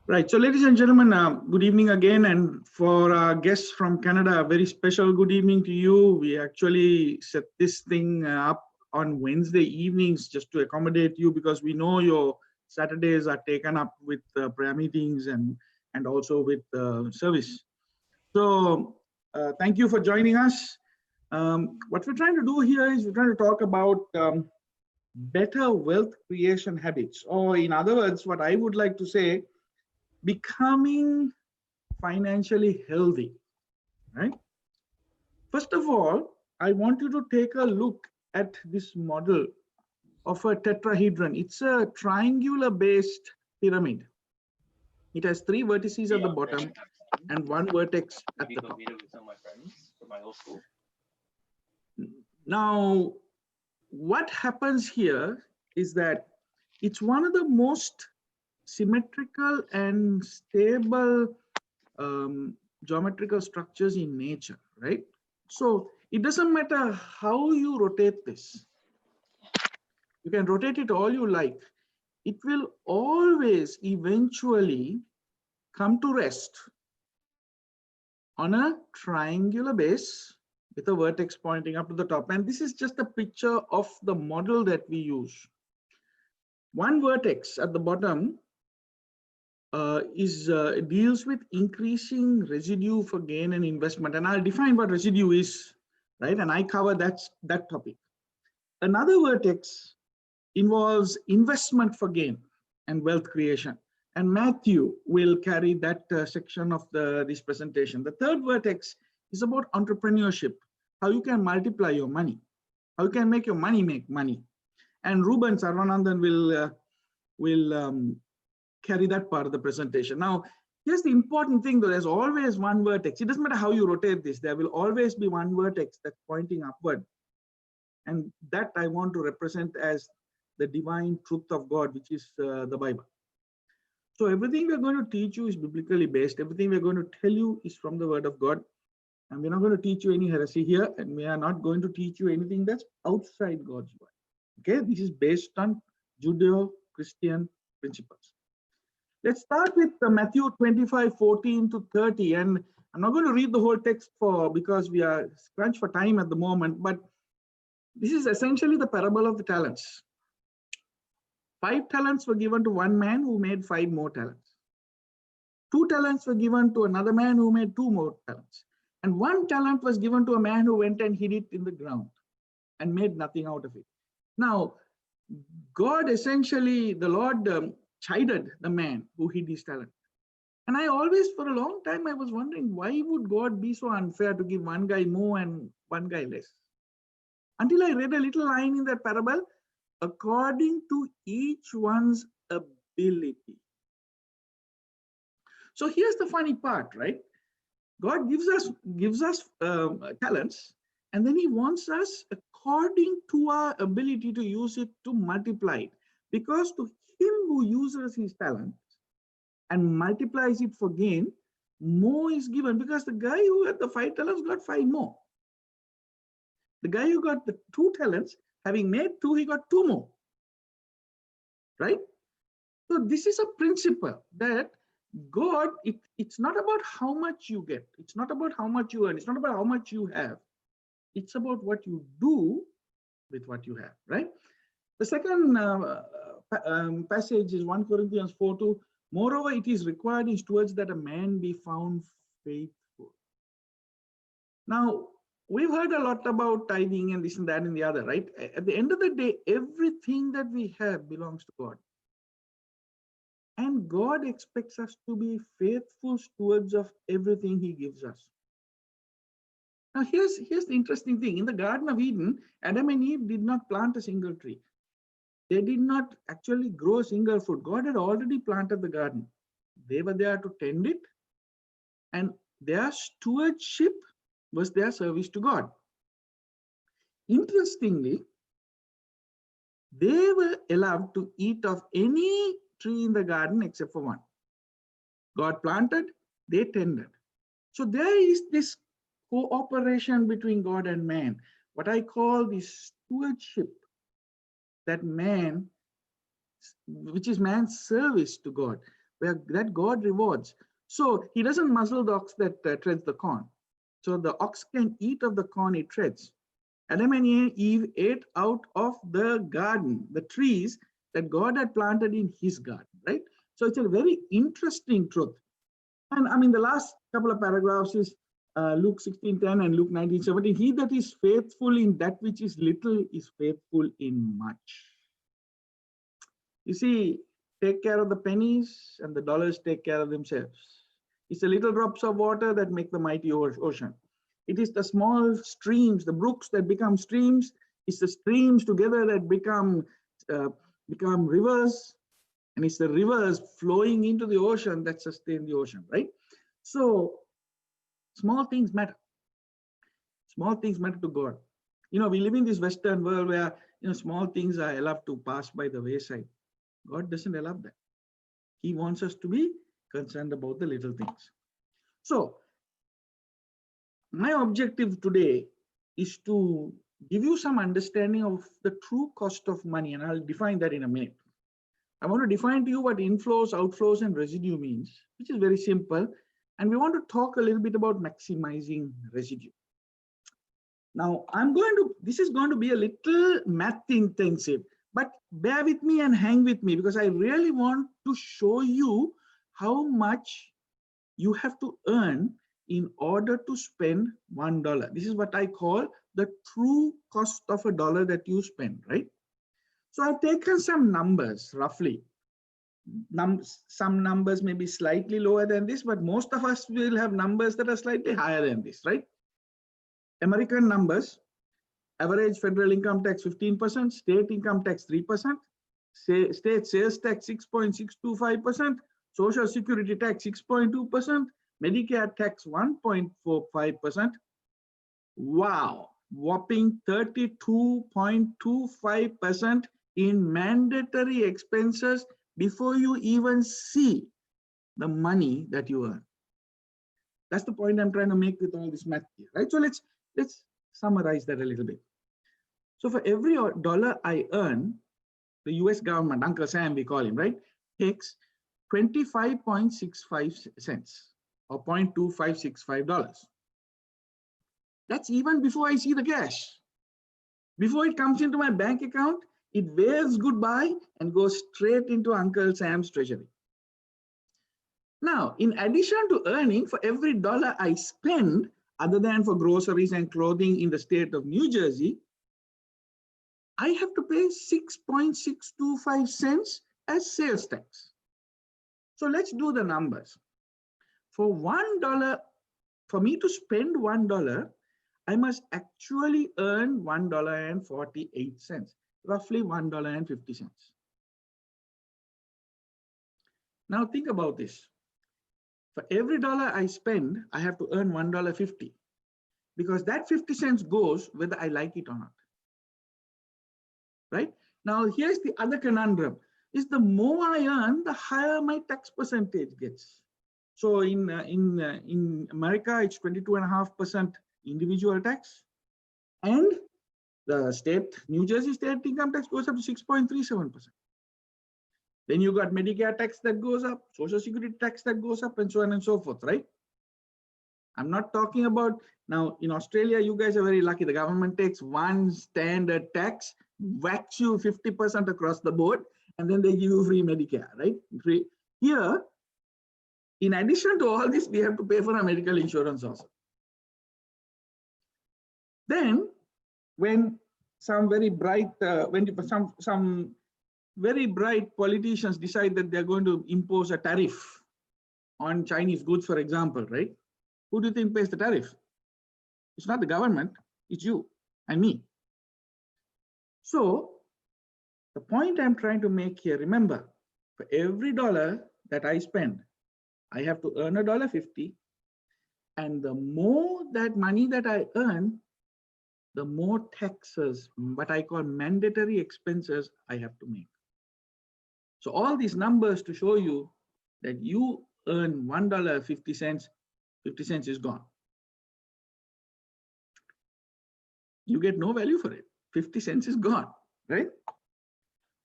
Right. So, ladies and gentlemen, good evening again. And for our guests from Canada, a very special good evening to you. We actually set this thing up on Wednesday evenings just to accommodate you because we know your Saturdays are taken up with prayer meetings and also with service. So, thank you for joining us. What we're trying to do here is we're trying to talk about better wealth creation habits, or in other words, what I would like to say, becoming financially healthy, right? First of all, I want you to take a look at this model of a tetrahedron. It's a triangular based pyramid. It has three vertices at the bottom and one vertex at the top. Now, what happens here is that it's one of the most symmetrical and stable geometrical structures in nature, right? So it doesn't matter how you rotate this. You can rotate it all you like. It will always eventually come to rest on a triangular base with a vertex pointing up to the top. And this is just a picture of the model that we use. One vertex at the bottom deals with increasing residue for gain and investment. And I'll define what residue is, right? And I cover that topic. Another vertex involves investment for gain and wealth creation. And Matthew will carry that section of this presentation. The third vertex is about entrepreneurship, how you can multiply your money, how you can make your money make money. And Ruben Sarvanandan will carry that part of the presentation. Now, here's the important thing though, there's always one vertex. It doesn't matter how you rotate this, there will always be one vertex that's pointing upward. And that I want to represent as the divine truth of God, which is the Bible. So everything we're going to teach you is biblically based. Everything we're going to tell you is from the word of God. And we're not going to teach you any heresy here. And we are not going to teach you anything that's outside God's word. Okay, this is based on Judeo-Christian principles. Let's start with Matthew 25:14 to 30. And I'm not going to read the whole text because we are scrunched for time at the moment. But this is essentially the parable of the talents. 5 talents were given to one man who made 5 more talents. 2 talents were given to another man who made 2 more talents. And 1 talent was given to a man who went and hid it in the ground and made nothing out of it. Now, God essentially, the Lord chided the man who hid his talent. And I always, for a long time, I was wondering, why would God be so unfair to give one guy more and one guy less? Until I read a little line in that parable, according to each one's ability. So here's the funny part, right? God gives us talents, and then he wants us according to our ability to use it to multiply it. Because to him who uses his talent and multiplies it for gain, more is given, because the guy who had the 5 talents got 5 more. The guy who got the 2 talents, having made 2, he got 2 more, right? So this is a principle that God, it's not about how much you get. It's not about how much you earn. It's not about how much you have. It's about what you do with what you have, right? The second passage is 1 Corinthians 4:2. Moreover, it is required in stewards that a man be found faithful. Now, we've heard a lot about tithing and this and that and the other, right? At the end of the day, everything that we have belongs to God. And God expects us to be faithful stewards of everything he gives us. Now, here's the interesting thing. In the Garden of Eden, Adam and Eve did not plant a single tree. They did not actually grow a single fruit. God had already planted the garden. They were there to tend it, and their stewardship was their service to God. Interestingly, they were allowed to eat of any tree in the garden except for one. God planted, they tended. So there is this cooperation between God and man, what I call this stewardship, that man, which is man's service to God. where that God rewards. So he doesn't muzzle the ox that treads the corn. So the ox can eat of the corn it treads. Adam and Eve ate out of the garden, the trees that God had planted in his garden, right? So it's a very interesting truth. And I mean, the last couple of paragraphs is Luke 16:10 and Luke 19:17. He that is faithful in that which is little is faithful in much. You see, take care of the pennies and the dollars take care of themselves. It's the little drops of water that make the mighty ocean. It is the small streams, the brooks that become streams. It's the streams together that become rivers. And it's the rivers flowing into the ocean that sustain the ocean, right? So small things matter. Small things matter to God. You know, we live in this Western world where, you know, small things are allowed to pass by the wayside. God doesn't allow that. He wants us to be concerned about the little things. So my objective today is to give you some understanding of the true cost of money, and I'll define that in a minute. I want to define to you what inflows, outflows, and residue means, which is very simple. And we want to talk a little bit about maximizing residue. Now, this is going to be a little math intensive, but bear with me and hang with me because I really want to show you how much you have to earn in order to spend $1. This is what I call the true cost of a dollar that you spend, right? So I've taken some numbers roughly. Some numbers may be slightly lower than this, but most of us will have numbers that are slightly higher than this, right? American numbers: average federal income tax 15%, state income tax 3%, state sales tax 6.625%, social security tax 6.2%, Medicare tax 1.45%. Wow, whopping 32.25% in mandatory expenses before you even see the money that you earn. That's the point I'm trying to make with all this math here, right? So let's summarize that a little bit. So for every dollar I earn, the US government, Uncle Sam we call him, right, takes 25.65 cents or $0.2565. That's even before I see the cash. Before it comes into my bank account, it waves goodbye and goes straight into Uncle Sam's treasury. Now, in addition to earning, for every dollar I spend, other than for groceries and clothing in the state of New Jersey, I have to pay 6.625 cents as sales tax. So let's do the numbers. For $1, for me to spend $1, I must actually earn $1.48, roughly $1.50. Now think about this. For every dollar I spend, I have to earn $1.50 because that 50 cents goes whether I like it or not. Right? Now, here's the other conundrum: is the more I earn, the higher my tax percentage gets. So in America, it's 22.5% individual tax, and the New Jersey state income tax goes up to 6.37%. Then you got Medicare tax that goes up, Social Security tax that goes up, and so on and so forth, right? I'm not talking about, now in Australia, you guys are very lucky. The government takes one standard tax, whacks you 50% across the board, and then they give you free Medicare, right? Here, in addition to all this, we have to pay for our medical insurance also. Then, when some very bright, some very bright politicians decide that they're going to impose a tariff on Chinese goods, for example, right? Who do you think pays the tariff? It's not the government, it's you and me. So the point I'm trying to make here, remember, for every dollar that I spend, I have to earn $1.50. And the more that money that I earn, the more taxes, what I call mandatory expenses, I have to make. So all these numbers to show you that you earn $1.50, 50 cents is gone. You get no value for it. 50 cents is gone, right?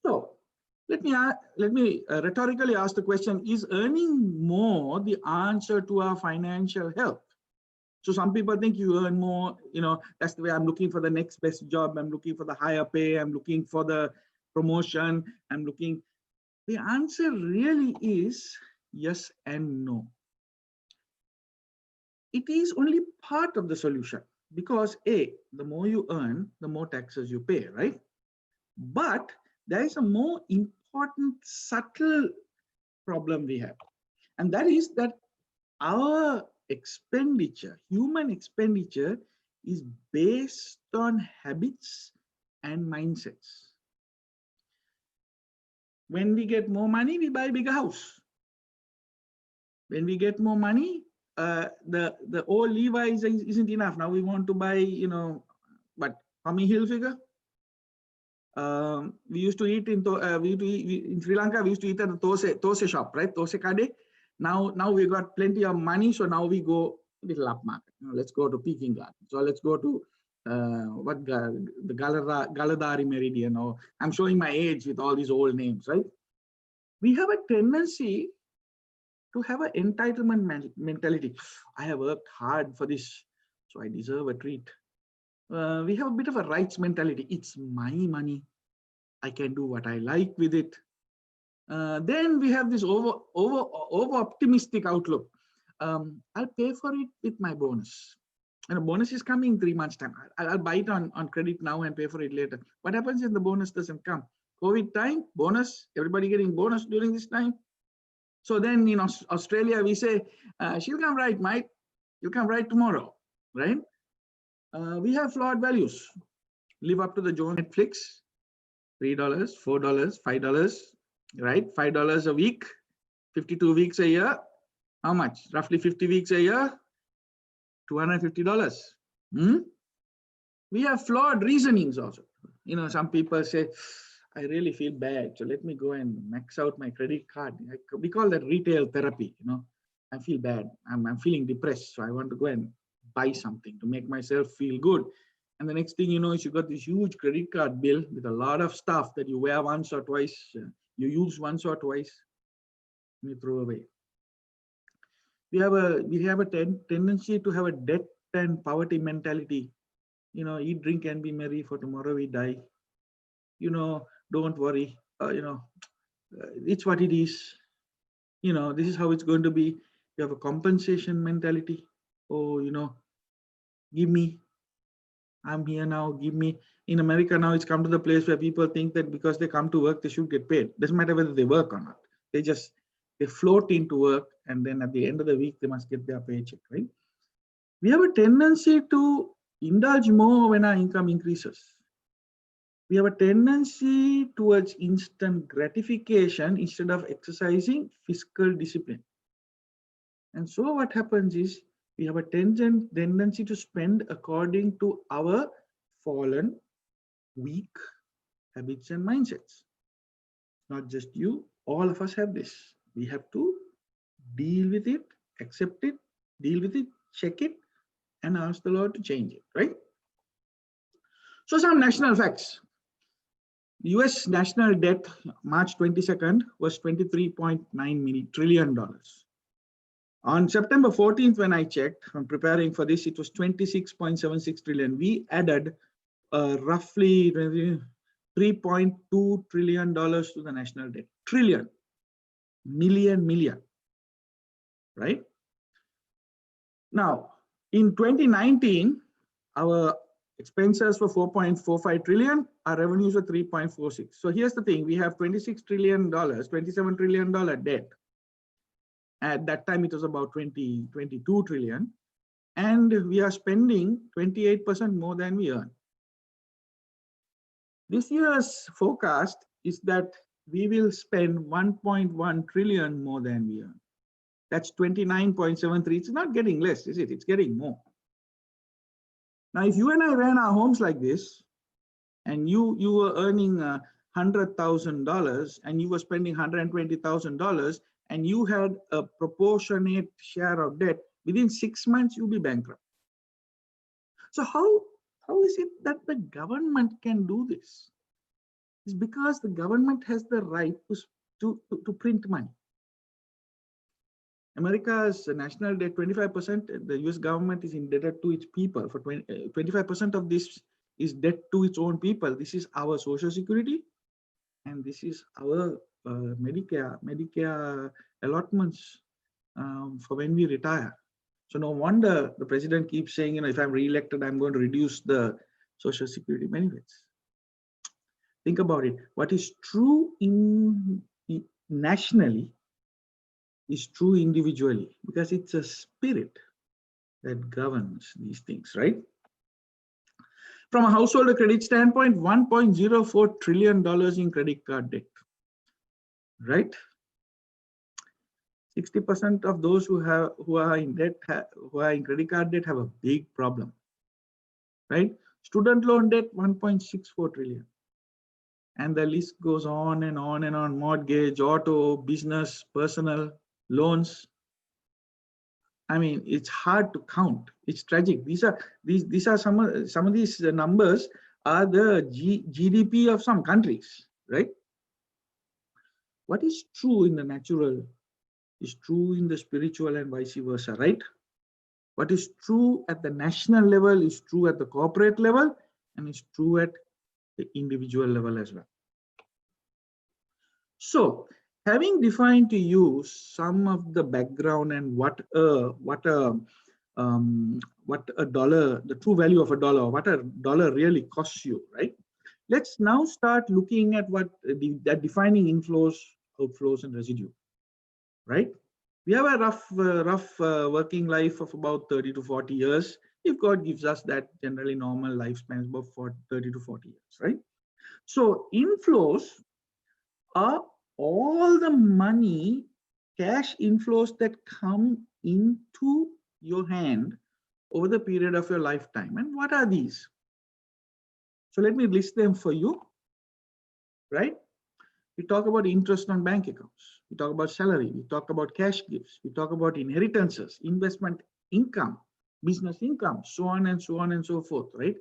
So Let me rhetorically ask the question, is earning more the answer to our financial health? So some people think you earn more, that's the way I'm looking for the next best job. I'm looking for the higher pay. I'm looking for the promotion. The answer really is yes and no. It is only part of the solution because the more you earn, the more taxes you pay, right? But there is a more important subtle problem we have. And that is that our expenditure, human expenditure, is based on habits and mindsets. When we get more money, we buy a bigger house. When we get more money, the old Levi's isn't enough. Now we want to buy, but Tommy Hilfiger. We used to eat in Sri Lanka. We used to eat at the Tose shop, right? Tose Kade. Now we got plenty of money, so now we go little upmarket. Let's go to Peking Garden. So let's go to the Galadari Meridian. Or I'm showing my age with all these old names, right? We have a tendency to have an entitlement mentality. I have worked hard for this, so I deserve a treat. We have a bit of a rights mentality. It's my money. I can do what I like with it. Then we have this over optimistic outlook. I'll pay for it with my bonus. And a bonus is coming in 3 months' time. I'll buy it on credit now and pay for it later. What happens if the bonus doesn't come? COVID time, bonus, everybody getting bonus during this time. So then in Australia, we say, she'll come right, Mike. You'll come right tomorrow, right? We have flawed values. Live up to the Jones. Netflix, $3, $4, $5, right? $5 a week, 52 weeks a year. How much? Roughly 50 weeks a year, $250. We have flawed reasonings also. Some people say, I really feel bad, so let me go and max out my credit card. We call that retail therapy. I feel bad. I'm feeling depressed, so I want to go and buy something to make myself feel good. And the next thing you know is you got this huge credit card bill with a lot of stuff that you wear once or twice, you use once or twice, and you throw away. We have a tendency to have a debt and poverty mentality. Eat, drink, and be merry, for tomorrow we die. Don't worry. It's what it is. This is how it's going to be. You have a compensation mentality. Oh, give me. I'm here now. Give me. In America now, it's come to the place where people think that because they come to work, they should get paid. Doesn't matter whether they work or not. They float into work, and then at the end of the week, they must get their paycheck, right? We have a tendency to indulge more when our income increases. We have a tendency towards instant gratification instead of exercising fiscal discipline. And so what happens is we have a tendency to spend according to our fallen, weak habits and mindsets. Not just you, all of us have this. We have to deal with it, accept it, deal with it, check it, and ask the Lord to change it, right? So some national facts. US national debt, March 22nd, was $23.9 trillion. On September 14th, when I checked, I'm preparing for this, it was 26.76 trillion. We added roughly $3.2 trillion to the national debt. Trillion, million, right? Now, in 2019, our expenses were 4.45 trillion, our revenues were 3.46. So here's the thing, we have $26 trillion, $27 trillion debt. At that time, it was about 22 trillion. And we are spending 28% more than we earn. This year's forecast is that we will spend 1.1 trillion more than we earn. That's 29.73. It's not getting less, is it? It's getting more. Now, if you and I ran our homes like this, and you were earning $100,000 and you were spending $120,000, and you had a proportionate share of debt, within 6 months, you'll be bankrupt. So how is it that the government can do this? is because the government has the right to print money. America's national debt, 25%, the US government is indebted to its people. For 25% of this is debt to its own people. This is our social security, and this is our Medicare allotments for when we retire. So no wonder the president keeps saying, if I'm re-elected, I'm going to reduce the social security benefits. Think about it. What is true nationally is true individually, because it's a spirit that governs these things, right? From a household credit standpoint, $1.04 trillion in credit card debt, right? 60% of those who are in debt, who are in credit card debt, have a big problem, right? Student loan debt, 1.64 trillion. And the list goes on and on and on. Mortgage, auto, business, personal loans. I mean, it's hard to count. It's tragic. These are some of these numbers are the GDP of some countries, right? What is true in the natural is true in the spiritual, and vice versa, right? What is true at the national level is true at the corporate level, and is true at the individual level as well. So, having defined to you some of the background and what a dollar, the true value of a dollar, what a dollar really costs you, right? Let's now start looking at what defining inflows, outflows, and residue, right? We have a rough working life of about 30 to 40 years. If God gives us that, generally normal lifespan is about 30 to 40 years, right? So inflows are all the money, cash inflows that come into your hand over the period of your lifetime. And what are these? So let me list them for you, right? We talk about interest on bank accounts. We talk about salary. We talk about cash gifts. We talk about inheritances, investment income, business income, so on and so on and so forth, right?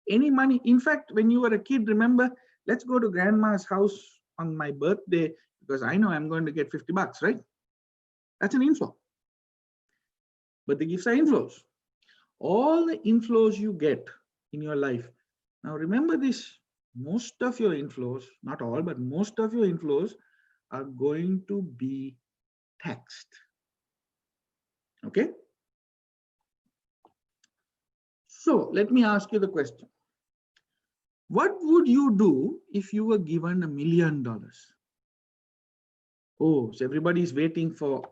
Any money. In fact, when you were a kid, remember, let's go to grandma's house on my birthday because I know I'm going to get 50 bucks, right? That's an inflow. But the gifts are inflows. All the inflows you get in your life. Now remember this, most of your inflows, not all, but most of your inflows are going to be taxed. Okay? So let me ask you the question. What would you do if you were given $1 million? Oh, so everybody's waiting for,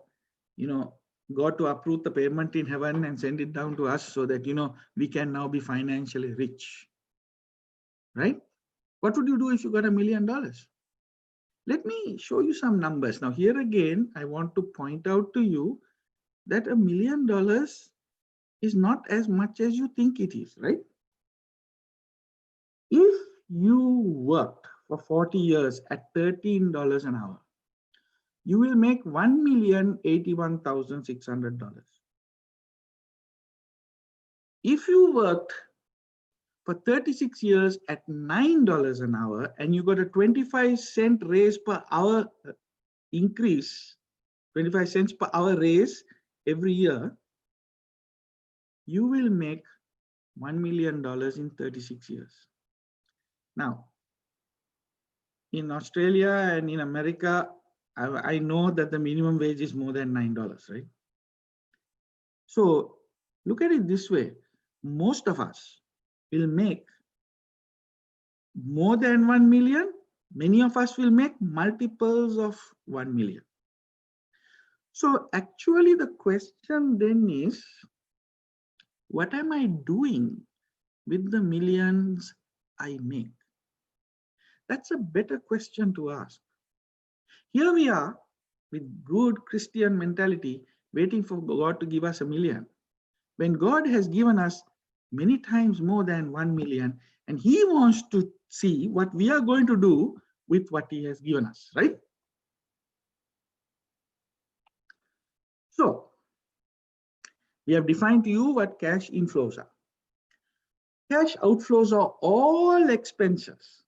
God to approve the payment in heaven and send it down to us so that, we can now be financially rich. Right? What would you do if you got $1 million? Let me show you some numbers. Now, here again, I want to point out to you that $1 million is not as much as you think it is, right? If you worked for 40 years at $13 an hour, you will make $1,081,600. If you worked for 36 years at $9 an hour and you got a 25-cent raise per hour increase, 25 cents per hour raise every year, you will make $1 million in 36 years. Now, in Australia and in America, I know that the minimum wage is more than $9, right? So look at it this way. Most of us will make more than 1 million. Many of us will make multiples of 1 million. So actually the question then is, what am I doing with the millions I make? That's a better question to ask. Here we are with good Christian mentality, waiting for God to give us $1 million. When God has given us many times more than 1 million, and He wants to see what we are going to do with what He has given us, right? So, we have defined to you what cash inflows are. Cash outflows are all expenses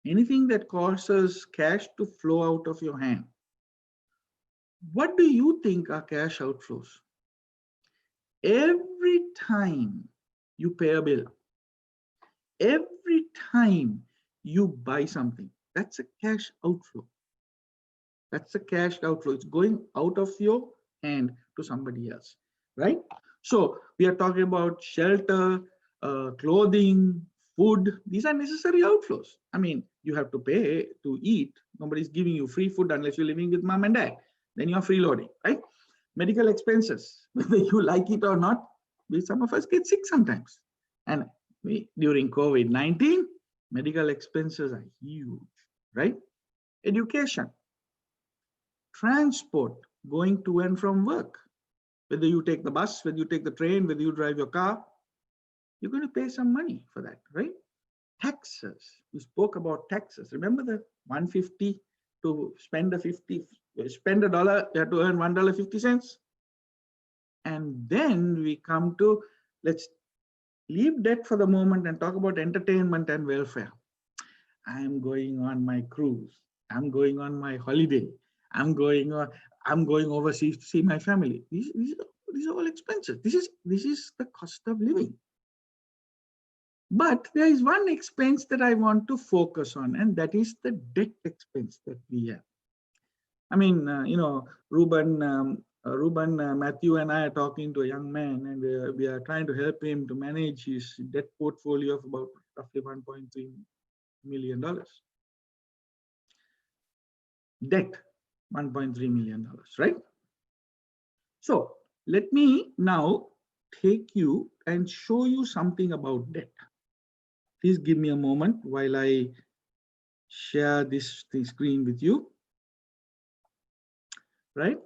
anything that causes cash to flow out of your hand. What do you think are cash outflows? Every time you pay a bill, every time you buy something, that's a cash outflow. That's a cash outflow. It's going out of your hand to somebody else, right? So we are talking about shelter, clothing, food. These are necessary outflows. I mean, you have to pay to eat. Nobody's giving you free food unless you're living with mom and dad. Then you're freeloading, right? Medical expenses, whether you like it or not, some of us get sick sometimes. And during COVID-19, medical expenses are huge, right? Education, transport, going to and from work, whether you take the bus, whether you take the train, whether you drive your car, you're going to pay some money for that, right? Taxes, we spoke about taxes. Remember the 150 to spend spend $1, you have to earn $1.50. And then we come to, let's leave debt for the moment and talk about entertainment and welfare. I'm going on my cruise. I'm going on my holiday. I'm going overseas to see my family. These are all expenses. This is the cost of living. But there is one expense that I want to focus on, and that is the debt expense that we have. I mean, Ruben, Matthew and I are talking to a young man, and we are trying to help him to manage his debt portfolio of about roughly $1.3 million. Debt, $1.3 million, right? So let me now take you and show you something about debt. Please give me a moment while I share this screen with you, right?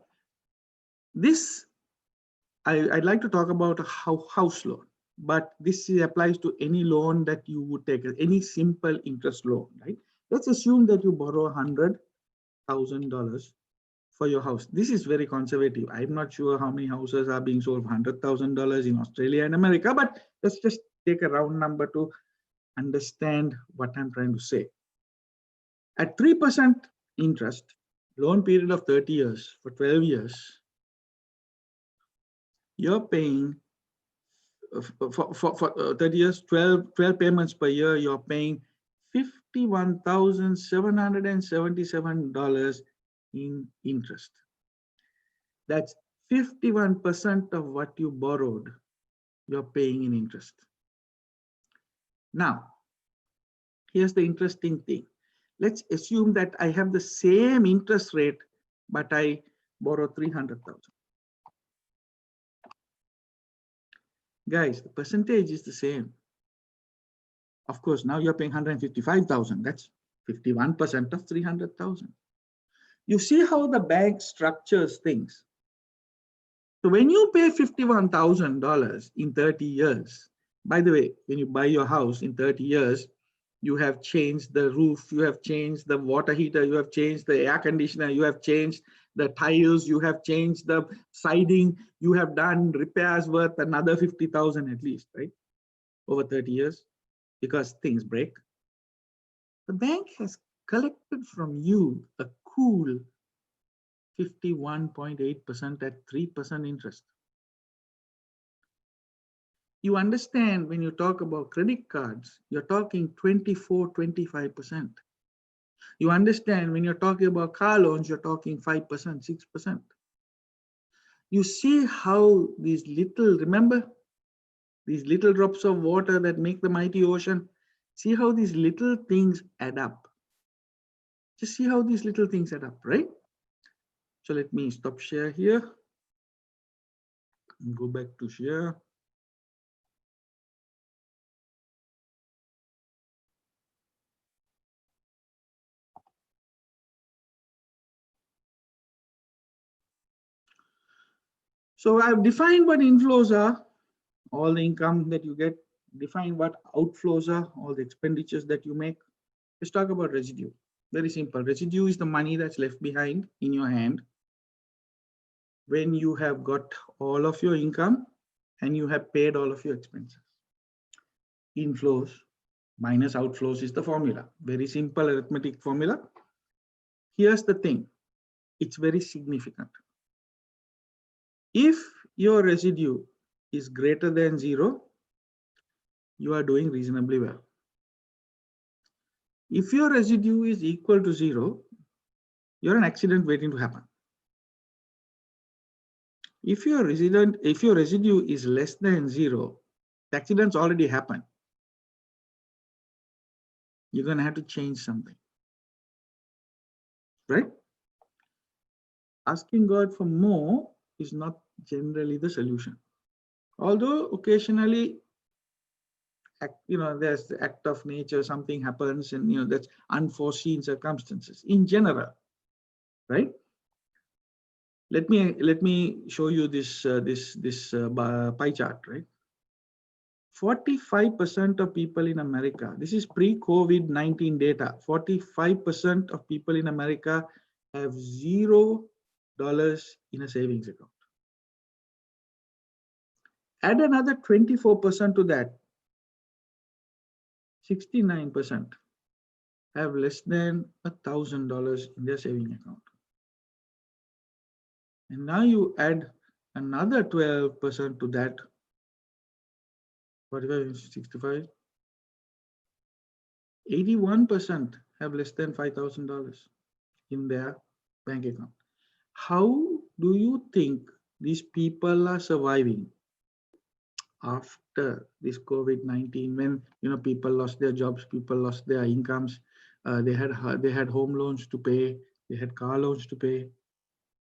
This, I'd like to talk about a house loan, but this applies to any loan that you would take, any simple interest loan, right? Let's assume that you borrow $100,000 for your house. This is very conservative. I'm not sure how many houses are being sold for $100,000 in Australia and America, but let's just take a round number to understand what I'm trying to say. At 3% interest, loan period of 30 years, for 12 years, you're paying, for 30 years, 12 payments per year, you're paying $51,777 in interest. That's 51% of what you borrowed, you're paying in interest. Now, here's the interesting thing. Let's assume that I have the same interest rate, but I borrow $300,000. Guys, the percentage is the same. Of course, now you're paying $155,000. That's 51% of $300,000. You see how the bank structures things. So when you pay $51,000 in 30 years, by the way, when you buy your house in 30 years, you have changed the roof, you have changed the water heater, you have changed the air conditioner, you have changed the tiles, you have changed the siding, you have done repairs worth another 50,000 at least, right? Over 30 years, because things break. The bank has collected from you a cool 51.8% at 3% interest. You understand when you talk about credit cards, you're talking 24, 25%. You understand when you're talking about car loans, you're talking 5%, 6%. You see how these little, remember, these little drops of water that make the mighty ocean? See how these little things add up. Just see how these little things add up, right? So let me stop share here and go back to share. So I've defined what inflows are, all the income that you get, define what outflows are, all the expenditures that you make. Let's talk about residue. Very simple. Residue is the money that's left behind in your hand when you have got all of your income and you have paid all of your expenses. Inflows minus outflows is the formula. Very simple arithmetic formula. Here's the thing. It's very significant. If your residue is greater than 0, you are doing reasonably well. If your residue is equal to 0, you're an accident waiting to happen. If your residue is less than 0, the accident's already happened. You're going to have to change something, right? Asking God for more is not generally the solution. Although occasionally, there's the act of nature, something happens, and that's unforeseen circumstances in general, right? Let me show you this pie chart, right? 45% of people in America, this is pre-COVID-19 data, 45% of people in America have $0 in a savings account. Add another 24% to that, 69% have less than $1,000 in their saving account. And now you add another 12% to that, 45, 65, 81% have less than $5,000 in their bank account. How do you think these people are surviving after this COVID-19, when people lost their jobs, people lost their incomes, they had home loans to pay, they had car loans to pay,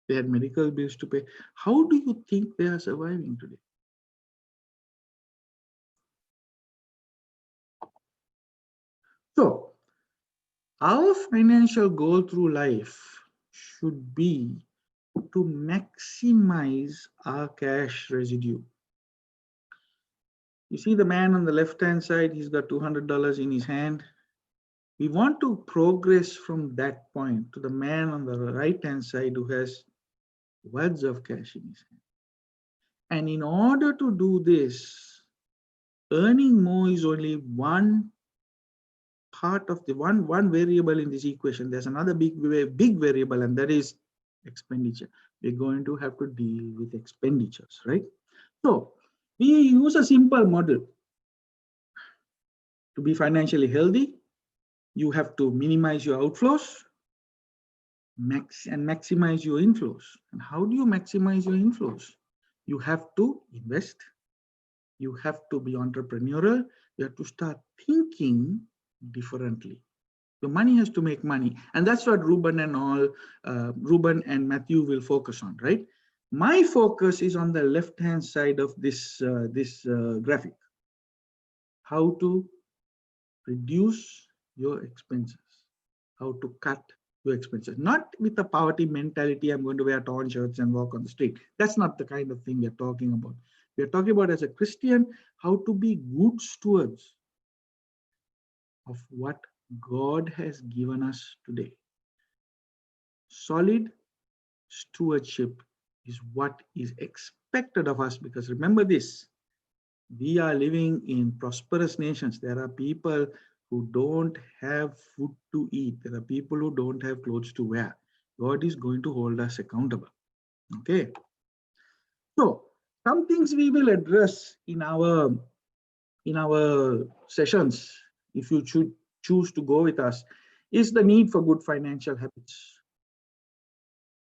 they had medical bills to pay. How do you think they are surviving today? So, our financial goal through life should be to maximize our cash residue. You see the man on the left-hand side, he's got $200 in his hand. We want to progress from that point to the man on the right-hand side who has wads of cash in his hand. And in order to do this, earning more is only one part of the one variable in this equation. There's another big variable, and that is expenditure. We're going to have to deal with expenditures, right? So we use a simple model. To be financially healthy, you have to minimize your outflows and maximize your inflows. And how do you maximize your inflows? You have to invest. You have to be entrepreneurial. You have to start thinking differently. Your money has to make money. And that's what Ruben and Matthew will focus on, right? My focus is on the left-hand side of this graphic. How to reduce your expenses, how to cut your expenses. Not with the poverty mentality, I'm going to wear torn shirts and walk on the street. That's not the kind of thing we're talking about. We're talking about, as a Christian, how to be good stewards of what God has given us today. Solid stewardship is what is expected of us, because remember this, we are living in prosperous nations. There are people who don't have food to eat. There are people who don't have clothes to wear. God is going to hold us accountable. Okay. So some things we will address in our sessions, if you choose to go with us, is the need for good financial habits.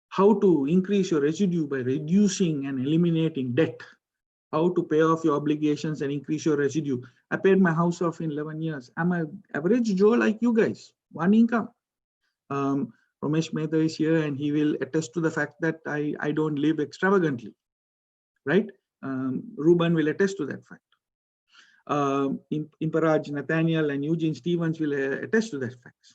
How to increase your residue by reducing and eliminating debt. How to pay off your obligations and increase your residue. I paid my house off in 11 years. I'm an average Joe like you guys, one income. Ramesh Mehta is here and he will attest to the fact that I don't live extravagantly, right? Ruben will attest to that fact. Imparaj, Nathaniel, and Eugene Stevens will attest to that fact.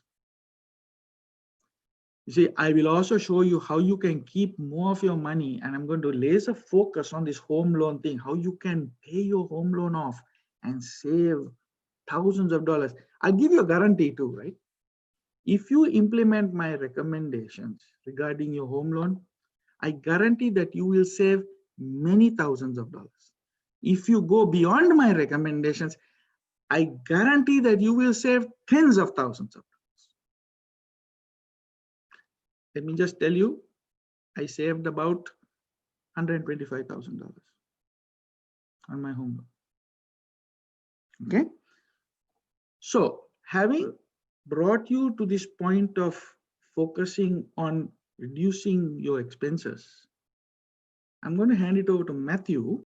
You see, I will also show you how you can keep more of your money, and I'm going to laser focus on this home loan thing, how you can pay your home loan off and save thousands of dollars. I'll give you a guarantee too, right? If you implement my recommendations regarding your home loan, I guarantee that you will save many thousands of dollars. If you go beyond my recommendations, I guarantee that you will save tens of thousands of dollars. Let me just tell you, I saved about $125,000 on my home loan. Okay. So having brought you to this point of focusing on reducing your expenses, I'm going to hand it over to Matthew